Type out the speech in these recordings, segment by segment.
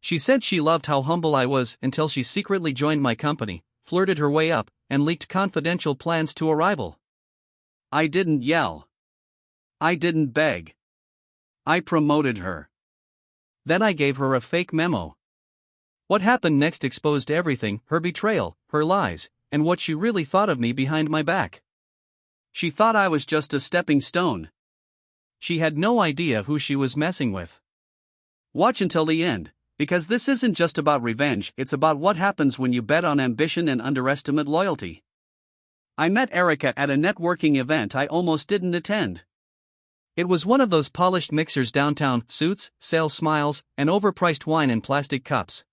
She said she loved how humble I was until she secretly joined my company, flirted her way up, and leaked confidential plans to a rival. I didn't yell. I didn't beg. I promoted her. Then I gave her a fake memo. What happened next exposed everything: her betrayal, her lies, and what she really thought of me behind my back. She thought I was just a stepping stone. She had no idea who she was messing with. Watch until the end, because this isn't just about revenge, it's about what happens when you bet on ambition and underestimate loyalty. I met Erica at a networking event I almost didn't attend. It was one of those polished mixers downtown: suits, sales smiles, and overpriced wine in plastic cups.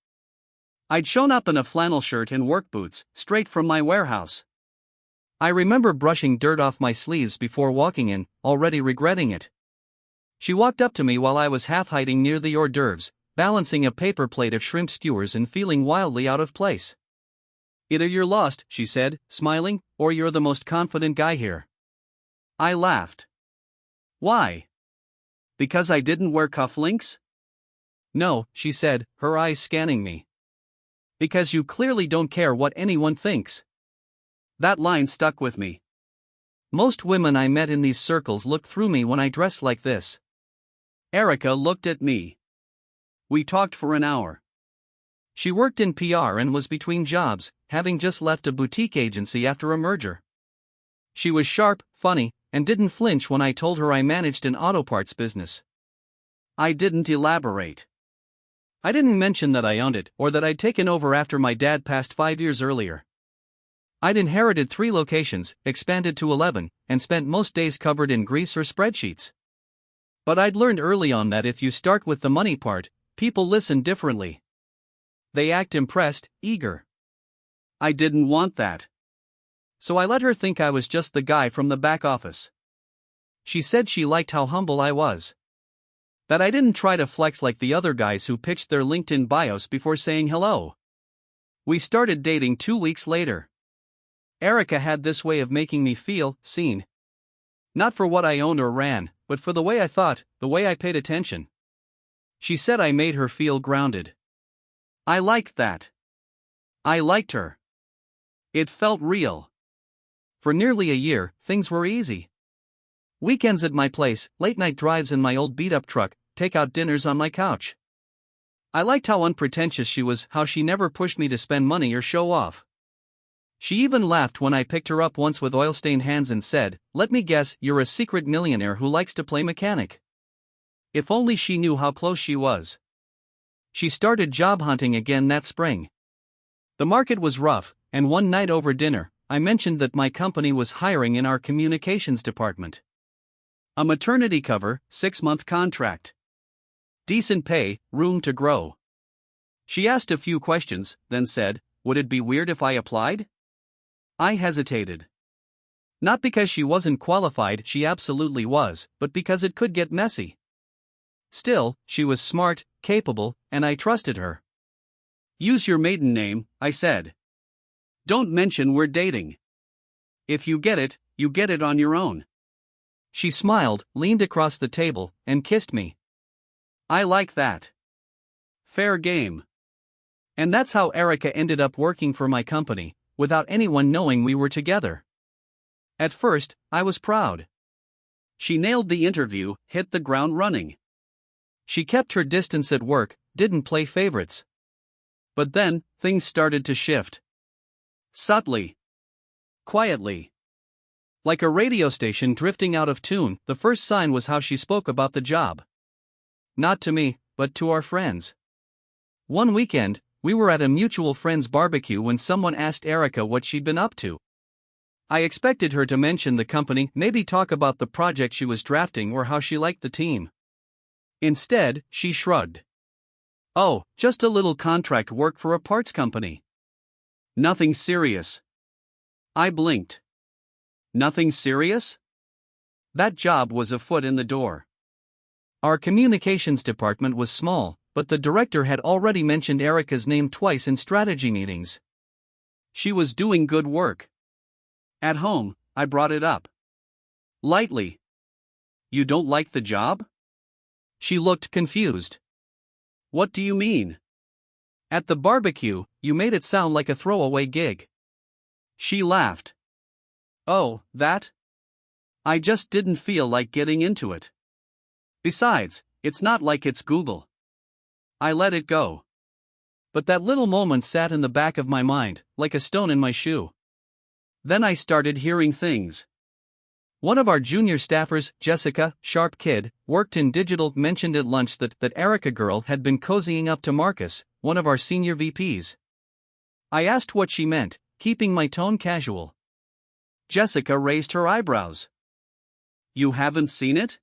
I'd shown up in a flannel shirt and work boots, straight from my warehouse. I remember brushing dirt off my sleeves before walking in, already regretting it. She walked up to me while I was half hiding near the hors d'oeuvres, balancing a paper plate of shrimp skewers and feeling wildly out of place. "Either you're lost," she said, smiling, "or you're the most confident guy here." I laughed. "Why? Because I didn't wear cufflinks?" "No," she said, her eyes scanning me. "Because you clearly don't care what anyone thinks." That line stuck with me. Most women I met in these circles looked through me when I dressed like this. Erica looked at me. We talked for an hour. She worked in PR and was between jobs, having just left a boutique agency after a merger. She was sharp, funny, and didn't flinch when I told her I managed an auto parts business. I didn't elaborate. I didn't mention that I owned it or that I'd taken over after my dad passed 5 years earlier. I'd inherited 3 locations, expanded to 11, and spent most days covered in grease or spreadsheets. But I'd learned early on that if you start with the money part, people listen differently. They act impressed, eager. I didn't want that. So I let her think I was just the guy from the back office. She said she liked how humble I was. That I didn't try to flex like the other guys who pitched their LinkedIn bios before saying hello. We started dating 2 weeks later. Erica had this way of making me feel seen. Not for what I owned or ran, but for the way I thought, the way I paid attention. She said I made her feel grounded. I liked that. I liked her. It felt real. For nearly a year, things were easy. Weekends at my place, late-night drives in my old beat-up truck, take-out dinners on my couch. I liked how unpretentious she was, how she never pushed me to spend money or show off. She even laughed when I picked her up once with oil-stained hands and said, "Let me guess, you're a secret millionaire who likes to play mechanic." If only she knew how close she was. She started job hunting again that spring. The market was rough, and one night over dinner, I mentioned that my company was hiring in our communications department. A maternity cover, 6-month contract. Decent pay, room to grow. She asked a few questions, then said, "Would it be weird if I applied?" I hesitated. Not because she wasn't qualified, she absolutely was, but because it could get messy. Still, she was smart, capable, and I trusted her. "Use your maiden name," I said. "Don't mention we're dating. If you get it on your own." She smiled, leaned across the table, and kissed me. I like that. Fair game. And that's how Erica ended up working for my company, without anyone knowing we were together. At first, I was proud. She nailed the interview, hit the ground running. She kept her distance at work, didn't play favorites. But then, things started to shift. Subtly. Quietly. Like a radio station drifting out of tune, the first sign was how she spoke about the job. Not to me, but to our friends. One weekend, we were at a mutual friend's barbecue when someone asked Erica what she'd been up to. I expected her to mention the company, maybe talk about the project she was drafting or how she liked the team. Instead, she shrugged. "Oh, just a little contract work for a parts company. Nothing serious." I blinked. Nothing serious? That job was a foot in the door. Our communications department was small, but the director had already mentioned Erica's name twice in strategy meetings. She was doing good work. At home, I brought it up. Lightly. "You don't like the job?" She looked confused. "What do you mean?" At the barbecue, you made it sound like a throwaway gig. She laughed. Oh, that? I just didn't feel like getting into it. Besides, it's not like it's Google. I let it go. But that little moment sat in the back of my mind, like a stone in my shoe. Then I started hearing things. One of our junior staffers, Jessica, sharp kid, worked in digital, mentioned at lunch that Erica girl had been cozying up to Marcus, one of our senior VPs. I asked what she meant, keeping my tone casual. Jessica raised her eyebrows. You haven't seen it?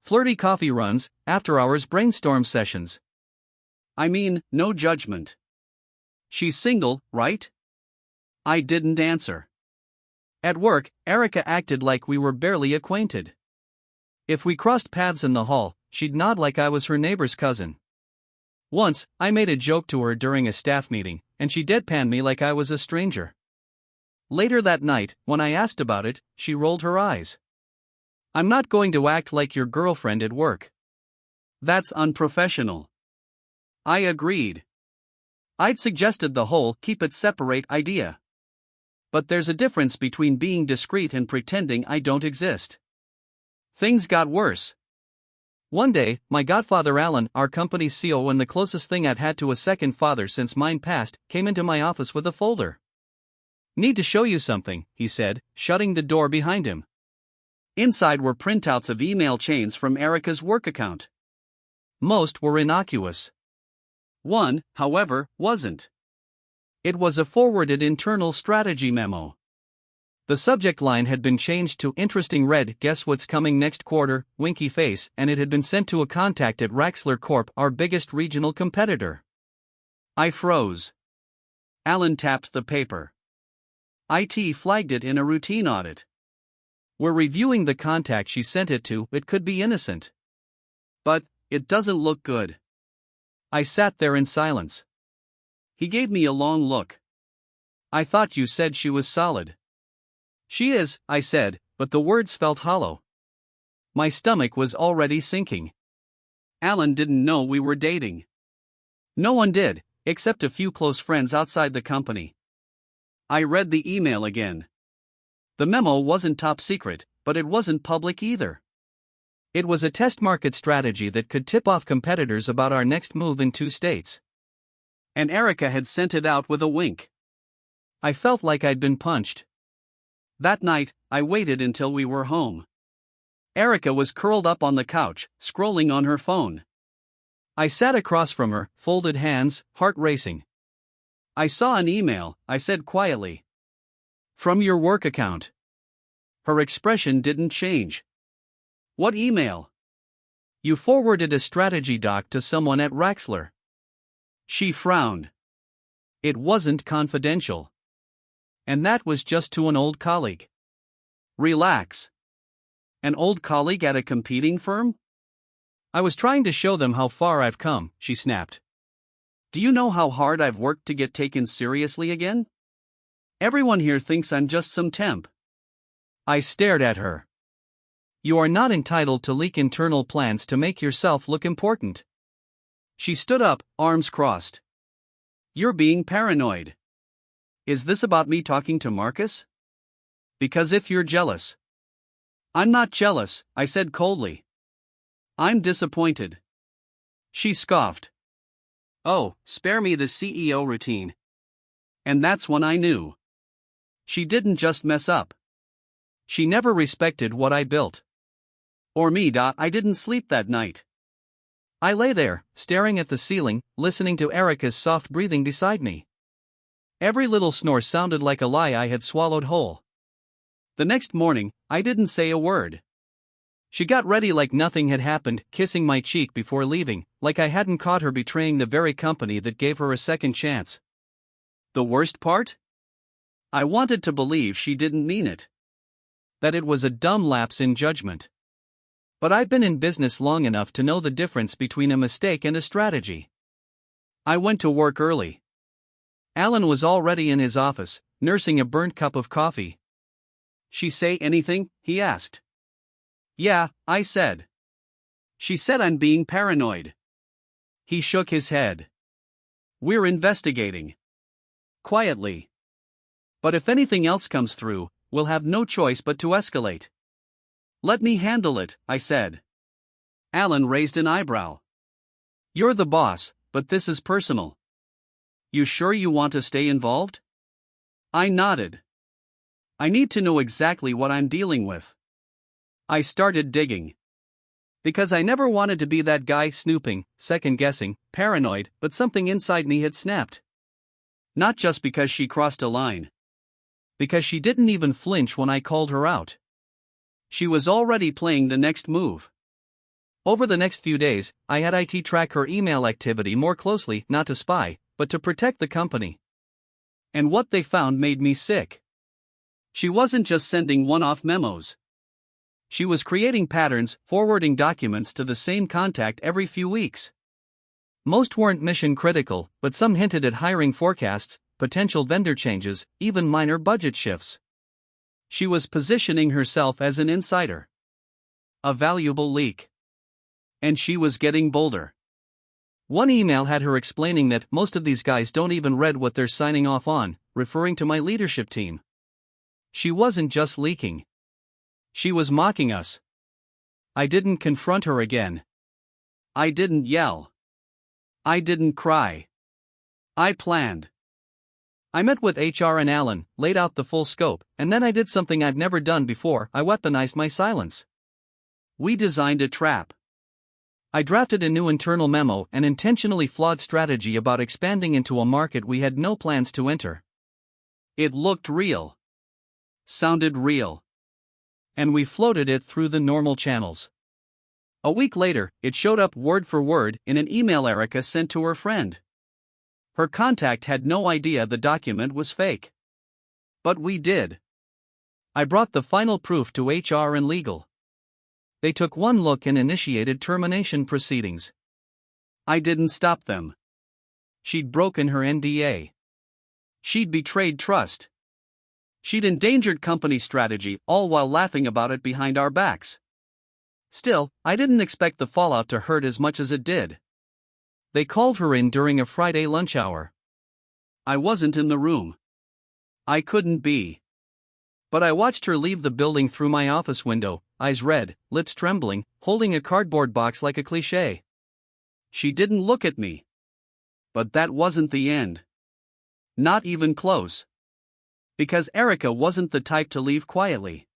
Flirty coffee runs, after-hours brainstorm sessions. I mean, no judgment. She's single, right? I didn't answer. At work, Erica acted like we were barely acquainted. If we crossed paths in the hall, she'd nod like I was her neighbor's cousin. Once, I made a joke to her during a staff meeting, and she deadpanned me like I was a stranger. Later that night, when I asked about it, she rolled her eyes. I'm not going to act like your girlfriend at work. That's unprofessional. I agreed. I'd suggested the whole keep it separate idea. But there's a difference between being discreet and pretending I don't exist. Things got worse. One day, my godfather Alan, our company's CEO and the closest thing I'd had to a second father since mine passed, came into my office with a folder. Need to show you something, he said, shutting the door behind him. Inside were printouts of email chains from Erica's work account. Most were innocuous. One, however, wasn't. It was a forwarded internal strategy memo. The subject line had been changed to interesting red, guess what's coming next quarter, winky face, and it had been sent to a contact at Raxler Corp, our biggest regional competitor. I froze. Alan tapped the paper. IT flagged it in a routine audit. We're reviewing the contact she sent it to, it could be innocent. But, it doesn't look good. I sat there in silence. He gave me a long look. I thought you said she was solid. She is, I said, but the words felt hollow. My stomach was already sinking. Alan didn't know we were dating. No one did, except a few close friends outside the company. I read the email again. The memo wasn't top secret, but it wasn't public either. It was a test market strategy that could tip off competitors about our next move in 2 states. And Erica had sent it out with a wink. I felt like I'd been punched. That night, I waited until we were home. Erica was curled up on the couch, scrolling on her phone. I sat across from her, folded hands, heart racing. I saw an email, I said quietly. From your work account. Her expression didn't change. What email? You forwarded a strategy doc to someone at Raxler. She frowned. It wasn't confidential. And that was just to an old colleague. Relax. An old colleague at a competing firm? I was trying to show them how far I've come, she snapped. Do you know how hard I've worked to get taken seriously again? Everyone here thinks I'm just some temp. I stared at her. You are not entitled to leak internal plans to make yourself look important. She stood up, arms crossed. You're being paranoid. Is this about me talking to Marcus? Because if you're jealous. I'm not jealous, I said coldly. I'm disappointed. She scoffed. Oh, spare me the CEO routine. And that's when I knew. She didn't just mess up. She never respected what I built. Or me. I didn't sleep that night. I lay there, staring at the ceiling, listening to Erica's soft breathing beside me. Every little snore sounded like a lie I had swallowed whole. The next morning, I didn't say a word. She got ready like nothing had happened, kissing my cheek before leaving, like I hadn't caught her betraying the very company that gave her a second chance. The worst part? I wanted to believe she didn't mean it. That it was a dumb lapse in judgment. But I've been in business long enough to know the difference between a mistake and a strategy. I went to work early. Alan was already in his office, nursing a burnt cup of coffee. She say anything? He asked. Yeah, I said. She said I'm being paranoid. He shook his head. We're investigating. Quietly. But if anything else comes through, we'll have no choice but to escalate. Let me handle it, I said. Alan raised an eyebrow. You're the boss, but this is personal. You sure you want to stay involved? I nodded. I need to know exactly what I'm dealing with. I started digging. Because I never wanted to be that guy snooping, second-guessing, paranoid, but something inside me had snapped. Not just because she crossed a line. Because she didn't even flinch when I called her out. She was already playing the next move. Over the next few days, I had IT track her email activity more closely, not to spy, but to protect the company. And what they found made me sick. She wasn't just sending one-off memos. She was creating patterns, forwarding documents to the same contact every few weeks. Most weren't mission critical, but some hinted at hiring forecasts, potential vendor changes, even minor budget shifts. She was positioning herself as an insider. A valuable leak. And she was getting bolder. One email had her explaining that most of these guys don't even read what they're signing off on, referring to my leadership team. She wasn't just leaking. She was mocking us. I didn't confront her again. I didn't yell. I didn't cry. I planned. I met with HR and Alan, laid out the full scope, and then I did something I've never done before. I weaponized my silence. We designed a trap. I drafted a new internal memo, an intentionally flawed strategy about expanding into a market we had no plans to enter. It looked real. Sounded real. And we floated it through the normal channels. A week later, it showed up word for word in an email Erica sent to her friend. Her contact had no idea the document was fake. But we did. I brought the final proof to HR and legal. They took one look and initiated termination proceedings. I didn't stop them. She'd broken her NDA. She'd betrayed trust. She'd endangered company strategy, all while laughing about it behind our backs. Still, I didn't expect the fallout to hurt as much as it did. They called her in during a Friday lunch hour. I wasn't in the room. I couldn't be. But I watched her leave the building through my office window, eyes red, lips trembling, holding a cardboard box like a cliché. She didn't look at me. But that wasn't the end. Not even close. Because Erica wasn't the type to leave quietly.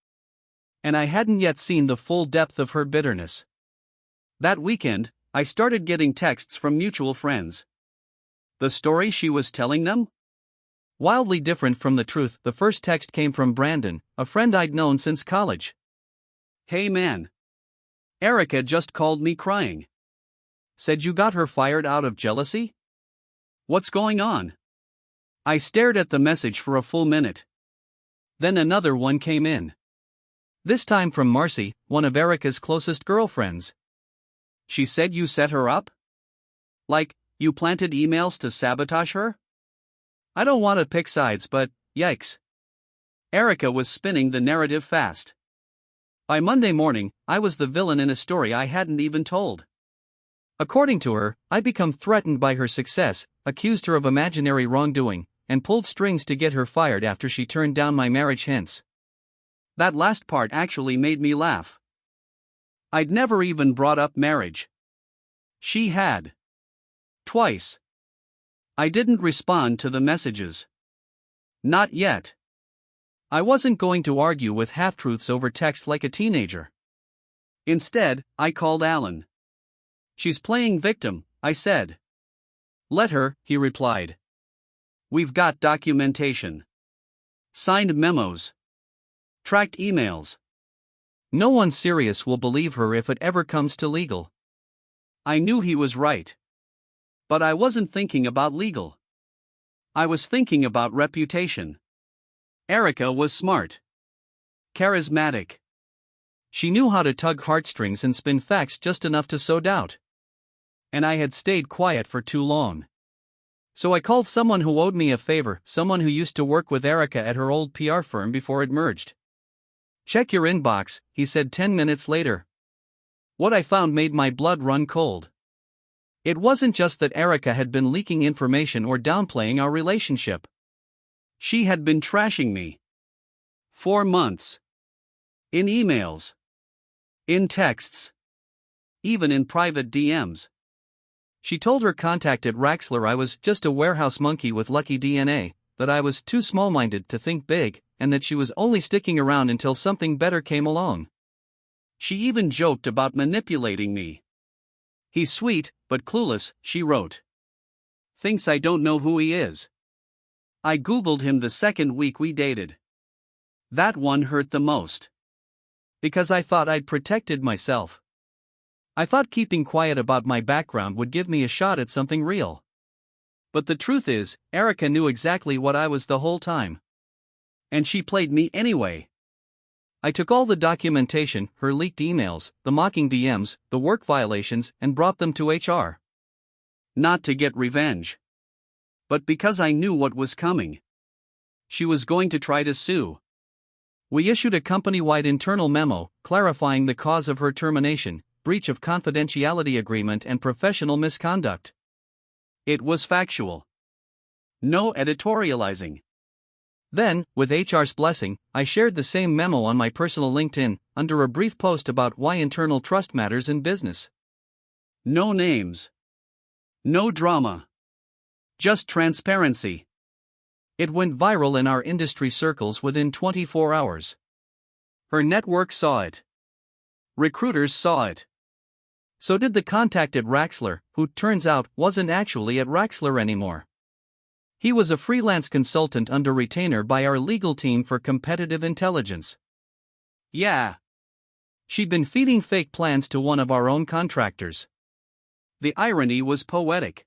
And I hadn't yet seen the full depth of her bitterness. That weekend, I started getting texts from mutual friends. The story she was telling them? Wildly different from the truth. The first text came from Brandon, a friend I'd known since college. Hey man. Erica just called me crying. Said you got her fired out of jealousy? What's going on? I stared at the message for a full minute. Then another one came in. This time from Marcy, one of Erica's closest girlfriends. She said you set her up? Like, you planted emails to sabotage her? I don't want to pick sides, but, yikes. Erica was spinning the narrative fast. By Monday morning, I was the villain in a story I hadn't even told. According to her, I'd become threatened by her success, accused her of imaginary wrongdoing, and pulled strings to get her fired after she turned down my marriage hints. That last part actually made me laugh. I'd never even brought up marriage. She had. Twice. I didn't respond to the messages. Not yet. I wasn't going to argue with half-truths over text like a teenager. Instead, I called Alan. She's playing victim, I said. Let her, he replied. We've got documentation. Signed memos. Tracked emails. No one serious will believe her if it ever comes to legal. I knew he was right. But I wasn't thinking about legal. I was thinking about reputation. Erica was smart. Charismatic. She knew how to tug heartstrings and spin facts just enough to sow doubt. And I had stayed quiet for too long. So I called someone who owed me a favor, someone who used to work with Erica at her old PR firm before it merged. Check your inbox, he said 10 minutes later. What I found made my blood run cold. It wasn't just that Erica had been leaking information or downplaying our relationship. She had been trashing me. For months. In emails. In texts. Even in private DMs. She told her contact at Raxler I was just a warehouse monkey with lucky DNA, that I was too small-minded to think big, and that she was only sticking around until something better came along. She even joked about manipulating me. "He's sweet, but clueless," she wrote. "Thinks I don't know who he is." I Googled him the second week we dated. That one hurt the most. Because I thought I'd protected myself. I thought keeping quiet about my background would give me a shot at something real. But the truth is, Erica knew exactly what I was the whole time. And she played me anyway. I took all the documentation, her leaked emails, the mocking DMs, the work violations, and brought them to HR. Not to get revenge. But because I knew what was coming. She was going to try to sue. We issued a company-wide internal memo, clarifying the cause of her termination, breach of confidentiality agreement and professional misconduct. It was factual. No editorializing. Then, with HR's blessing, I shared the same memo on my personal LinkedIn, under a brief post about why internal trust matters in business. No names. No drama. Just transparency. It went viral in our industry circles within 24 hours. Her network saw it. Recruiters saw it. So did the contact at Raxler, who, turns out, wasn't actually at Raxler anymore. He was a freelance consultant under retainer by our legal team for competitive intelligence. Yeah. She'd been feeding fake plans to one of our own contractors. The irony was poetic.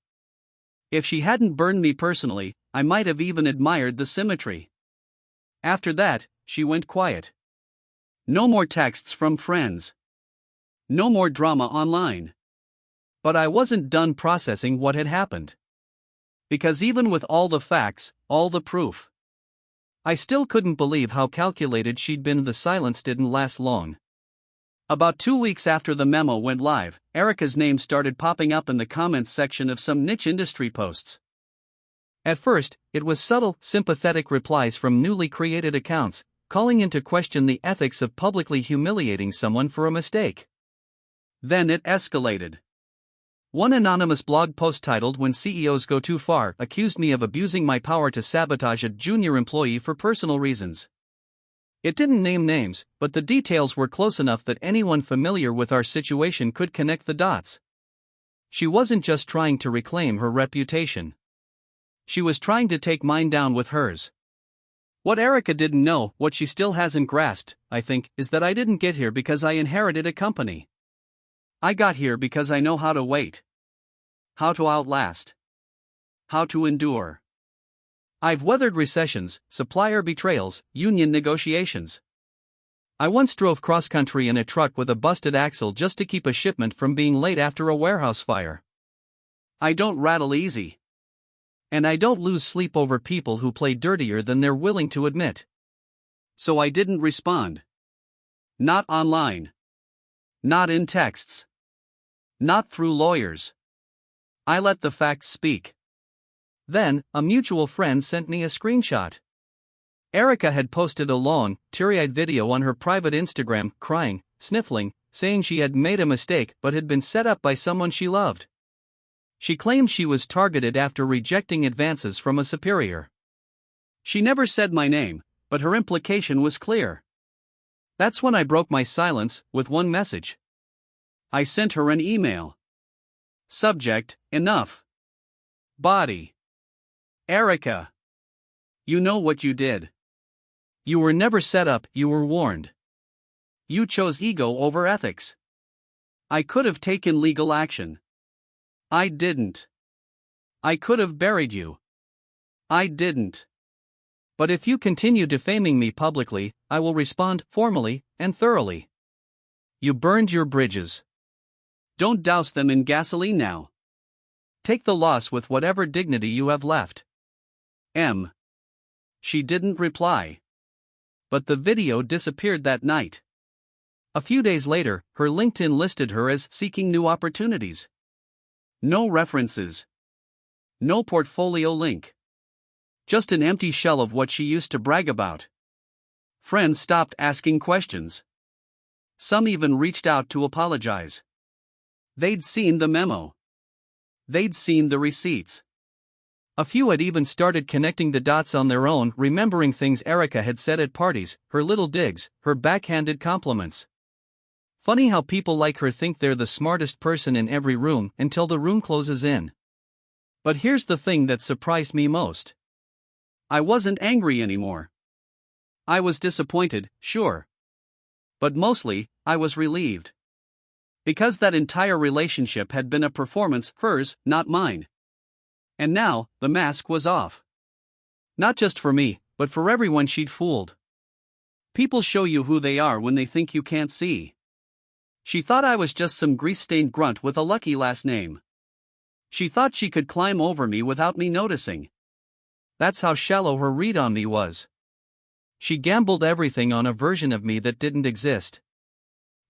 If she hadn't burned me personally, I might have even admired the symmetry. After that, she went quiet. No more texts from friends. No more drama online. But I wasn't done processing what had happened. Because even with all the facts, all the proof, I still couldn't believe how calculated she'd been. The silence didn't last long. About 2 weeks after the memo went live, Erica's name started popping up in the comments section of some niche industry posts. At first, it was subtle, sympathetic replies from newly created accounts, calling into question the ethics of publicly humiliating someone for a mistake. Then it escalated. One anonymous blog post titled "When CEOs Go Too Far" accused me of abusing my power to sabotage a junior employee for personal reasons. It didn't name names, but the details were close enough that anyone familiar with our situation could connect the dots. She wasn't just trying to reclaim her reputation. She was trying to take mine down with hers. What Erica didn't know, what she still hasn't grasped, I think, is that I didn't get here because I inherited a company. I got here because I know how to wait. How to outlast. How to endure. I've weathered recessions, supplier betrayals, union negotiations. I once drove cross-country in a truck with a busted axle just to keep a shipment from being late after a warehouse fire. I don't rattle easy. And I don't lose sleep over people who play dirtier than they're willing to admit. So I didn't respond. Not online. Not in texts. Not through lawyers. I let the facts speak. Then, a mutual friend sent me a screenshot. Erica had posted a long, teary-eyed video on her private Instagram, crying, sniffling, saying she had made a mistake but had been set up by someone she loved. She claimed she was targeted after rejecting advances from a superior. She never said my name, but her implication was clear. That's when I broke my silence with one message. I sent her an email. Subject: enough. Body: Erica. You know what you did. You were never set up, you were warned. You chose ego over ethics. I could have taken legal action. I didn't. I could have buried you. I didn't. But if you continue defaming me publicly, I will respond formally and thoroughly. You burned your bridges. Don't douse them in gasoline now. Take the loss with whatever dignity you have left. M. She didn't reply. But the video disappeared that night. A few days later, her LinkedIn listed her as seeking new opportunities. No references. No portfolio link. Just an empty shell of what she used to brag about. Friends stopped asking questions. Some even reached out to apologize. They'd seen the memo. They'd seen the receipts. A few had even started connecting the dots on their own, remembering things Erica had said at parties, her little digs, her backhanded compliments. Funny how people like her think they're the smartest person in every room until the room closes in. But here's the thing that surprised me most. I wasn't angry anymore. I was disappointed, sure. But mostly, I was relieved. Because that entire relationship had been a performance, hers, not mine. And now, the mask was off. Not just for me, but for everyone she'd fooled. People show you who they are when they think you can't see. She thought I was just some grease-stained grunt with a lucky last name. She thought she could climb over me without me noticing. That's how shallow her read on me was. She gambled everything on a version of me that didn't exist.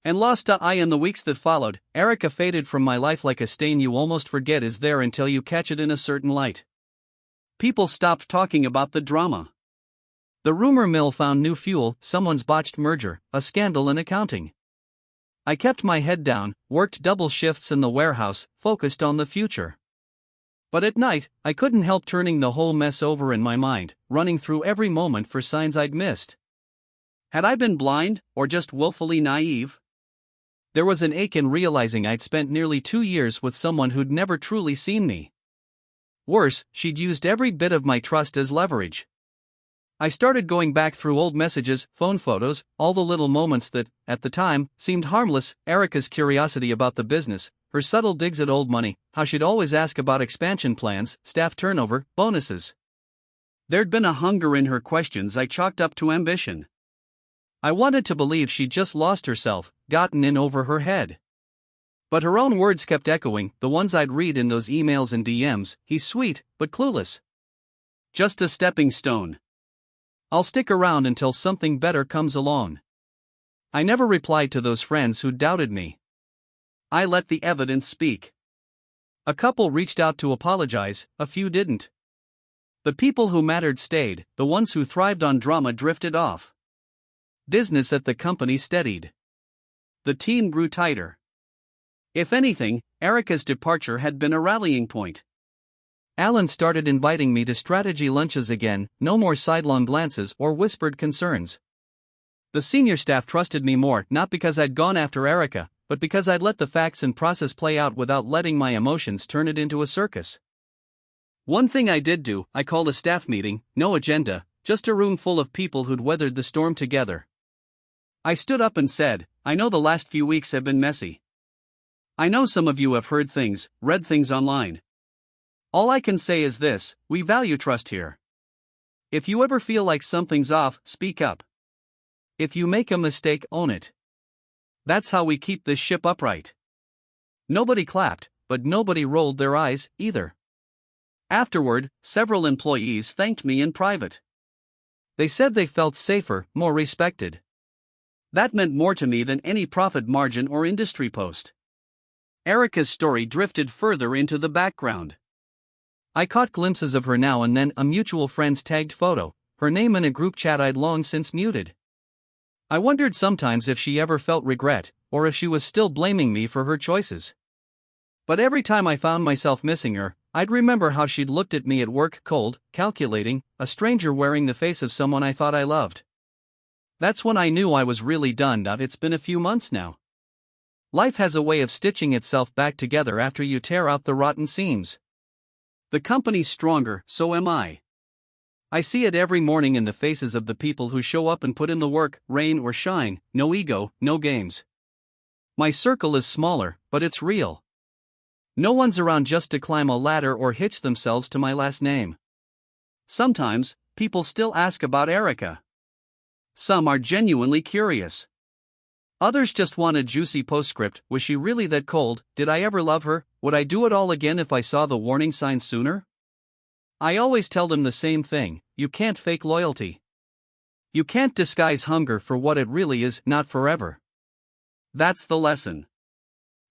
And lost I in the weeks that followed, Erica faded from my life like a stain you almost forget is there until you catch it in a certain light. People stopped talking about the drama. The rumor mill found new fuel, someone's botched merger, a scandal in accounting. I kept my head down, worked double shifts in the warehouse, focused on the future. But at night, I couldn't help turning the whole mess over in my mind, running through every moment for signs I'd missed. Had I been blind, or just willfully naive? There was an ache in realizing I'd spent nearly 2 years with someone who'd never truly seen me. Worse, she'd used every bit of my trust as leverage. I started going back through old messages, phone photos, all the little moments that, at the time, seemed harmless, Erica's curiosity about the business, her subtle digs at old money, how she'd always ask about expansion plans, staff turnover, bonuses. There'd been a hunger in her questions I chalked up to ambition. I wanted to believe she'd just lost herself, gotten in over her head. But her own words kept echoing, the ones I'd read in those emails and DMs, he's sweet, but clueless. Just a stepping stone. I'll stick around until something better comes along. I never replied to those friends who doubted me. I let the evidence speak. A couple reached out to apologize, a few didn't. The people who mattered stayed, the ones who thrived on drama drifted off. Business at the company steadied. The team grew tighter. If anything, Erica's departure had been a rallying point. Alan started inviting me to strategy lunches again, no more sidelong glances or whispered concerns. The senior staff trusted me more, not because I'd gone after Erica, but because I'd let the facts and process play out without letting my emotions turn it into a circus. One thing I did do, I called a staff meeting, no agenda, just a room full of people who'd weathered the storm together. I stood up and said, I know the last few weeks have been messy. I know some of you have heard things, read things online. All I can say is this, we value trust here. If you ever feel like something's off, speak up. If you make a mistake, own it. That's how we keep this ship upright. Nobody clapped, but nobody rolled their eyes, either. Afterward, several employees thanked me in private. They said they felt safer, more respected. That meant more to me than any profit margin or industry post. Erica's story drifted further into the background. I caught glimpses of her now and then, a mutual friend's tagged photo, her name in a group chat I'd long since muted. I wondered sometimes if she ever felt regret, or if she was still blaming me for her choices. But every time I found myself missing her, I'd remember how she'd looked at me at work, cold, calculating, a stranger wearing the face of someone I thought I loved. That's when I knew I was really done. It's been a few months now. Life has a way of stitching itself back together after you tear out the rotten seams. The company's stronger, so am I. I see it every morning in the faces of the people who show up and put in the work, rain or shine, no ego, no games. My circle is smaller, but it's real. No one's around just to climb a ladder or hitch themselves to my last name. Sometimes, people still ask about Erica. Some are genuinely curious. Others just want a juicy postscript, was she really that cold, did I ever love her, would I do it all again if I saw the warning signs sooner? I always tell them the same thing, you can't fake loyalty. You can't disguise hunger for what it really is, not forever. That's the lesson.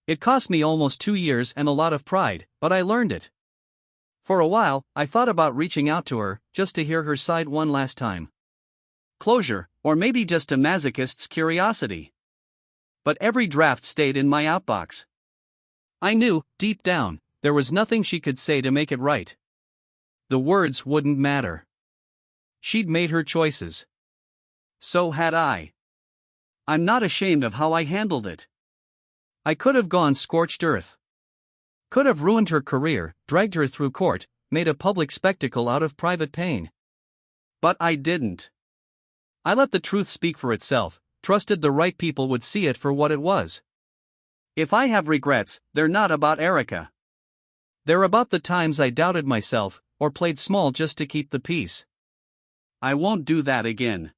It cost me almost 2 years and a lot of pride, but I learned it. For a while, I thought about reaching out to her, just to hear her side one last time. Closure, or maybe just a masochist's curiosity. But every draft stayed in my outbox. I knew, deep down, there was nothing she could say to make it right. The words wouldn't matter. She'd made her choices. So had I. I'm not ashamed of how I handled it. I could have gone scorched earth. Could have ruined her career, dragged her through court, made a public spectacle out of private pain. But I didn't. I let the truth speak for itself, trusted the right people would see it for what it was. If I have regrets, they're not about Erica. They're about the times I doubted myself, or played small just to keep the peace. I won't do that again.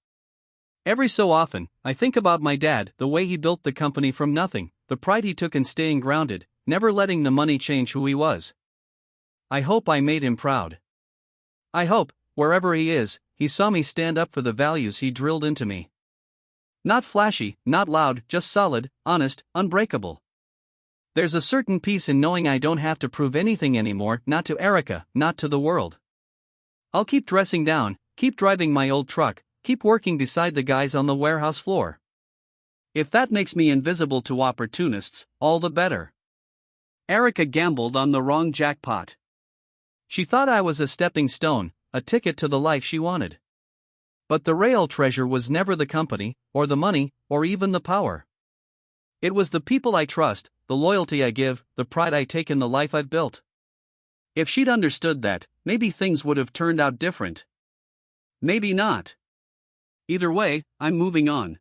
Every so often, I think about my dad, the way he built the company from nothing, the pride he took in staying grounded, never letting the money change who he was. I hope I made him proud. I hope, wherever he is, he saw me stand up for the values he drilled into me. Not flashy, not loud, just solid, honest, unbreakable. There's a certain peace in knowing I don't have to prove anything anymore, not to Erica, not to the world. I'll keep dressing down, keep driving my old truck, keep working beside the guys on the warehouse floor. If that makes me invisible to opportunists, all the better. Erica gambled on the wrong jackpot. She thought I was a stepping stone, a ticket to the life she wanted. But the real treasure was never the company, or the money, or even the power. It was the people I trust, the loyalty I give, the pride I take in the life I've built. If she'd understood that, maybe things would have turned out different. Maybe not. Either way, I'm moving on.